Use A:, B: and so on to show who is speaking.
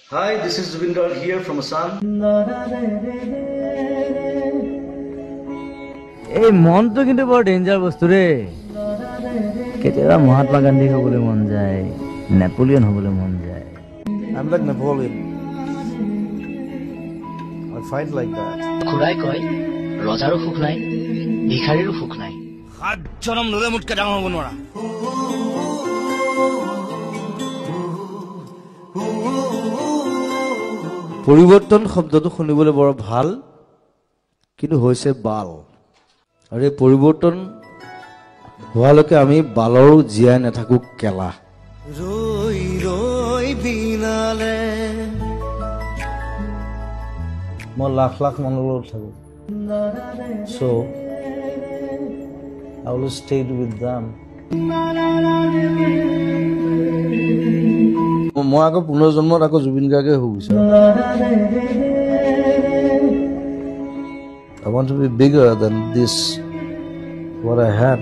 A: Hi, this is Zubin Garg here from Assam.
B: এই মন তো কিন্তু বড় ডেঞ্জার বস্তু রে কেতিয়াবা মহাত্মা গান্ধী হবলৈ মন যায় নেপোলিয়ন হবলৈ মন যায়
C: I'm like Napoleon. I fight like that.
D: খুৰাই কয় ৰজাৰো সুখ নাই ভিখাৰীৰো সুখ নাই
E: সাত জনম ললে মুটকে ডাঙৰ হ'ব নোৱাৰা
C: পৰিৱৰ্তন শব্দটো শুনিবলৈ বৰ ভাল কিন্তু হৈছে বাল আৰু এই পৰিৱৰ্তন হোৱালৈকে আমি বালৰো জীয়াই নাথাকো কেলা ৰৈ ৰৈ বিনালে মই লাখ লাখ মানুহৰ লগত থাকো so I will stay with them মই আকৌ পুনৰ্জন্মত আকৌ জুবিন গাৰ্গে হৈ গৈছে I want to be bigger than this what I had